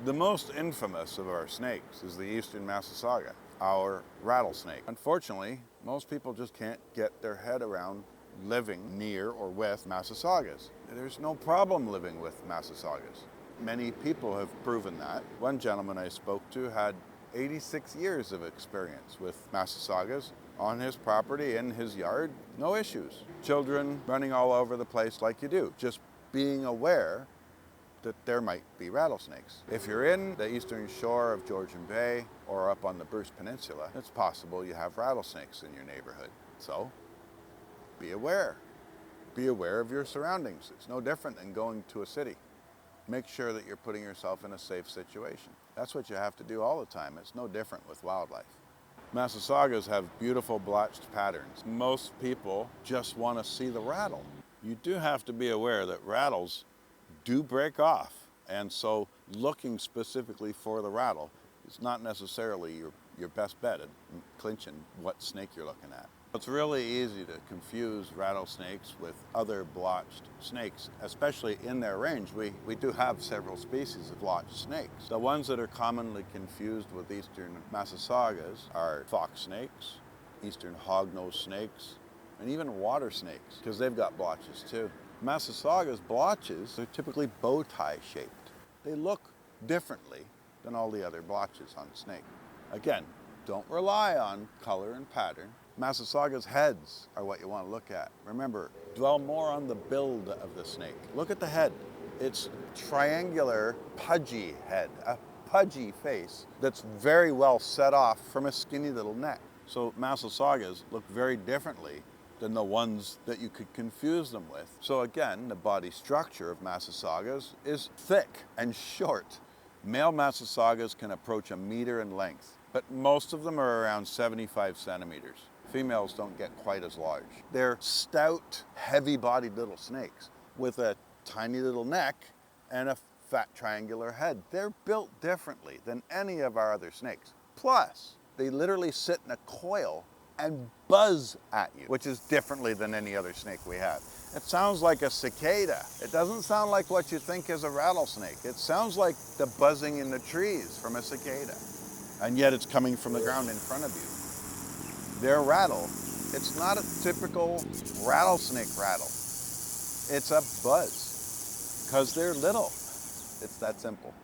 The most infamous of our snakes is the eastern Massasauga, our rattlesnake. Unfortunately, most people just can't get their head around living near or with Massasaugas. There's no problem living with Massasaugas. Many people have proven that. One gentleman I spoke to had 86 years of experience with Massasaugas on his property, in his yard, no issues. Children running all over the place like you do, just being aware that there might be rattlesnakes. If you're in the eastern shore of Georgian Bay or up on the Bruce Peninsula, it's possible you have rattlesnakes in your neighborhood. So be aware. Be aware of your surroundings. It's no different than going to a city. Make sure that you're putting yourself in a safe situation. That's what you have to do all the time. It's no different with wildlife. Massasaugas have beautiful blotched patterns. Most people just want to see the rattle. You do have to be aware that rattles do break off, and so looking specifically for the rattle is not necessarily your best bet at clinching what snake you're looking at. It's really easy to confuse rattlesnakes with other blotched snakes, especially in their range. We do have several species of blotched snakes. The ones that are commonly confused with eastern Massasaugas are fox snakes, eastern hognose snakes, and even water snakes, because they've got blotches too. Massasauga's blotches are typically bow tie shaped. They look differently than all the other blotches on the snake. Again, don't rely on color and pattern. Massasauga's heads are what you want to look at. Remember, dwell more on the build of the snake. Look at the head. It's triangular, pudgy head, a pudgy face that's very well set off from a skinny little neck. So Massasaugas look very differently than the ones that you could confuse them with. So again, the body structure of Massasaugas is thick and short. Male Massasaugas can approach 1 meter in length, but most of them are around 75 centimeters. Females don't get quite as large. They're stout, heavy-bodied little snakes with a tiny little neck and a fat triangular head. They're built differently than any of our other snakes. Plus, they literally sit in a coil and buzz at you, which is differently than any other snake we have. It sounds like a cicada. It doesn't sound like what you think is a rattlesnake. It sounds like the buzzing in the trees from a cicada. And yet it's coming from the ground in front of you. Their rattle, it's not a typical rattlesnake rattle. It's a buzz, because they're little. It's that simple.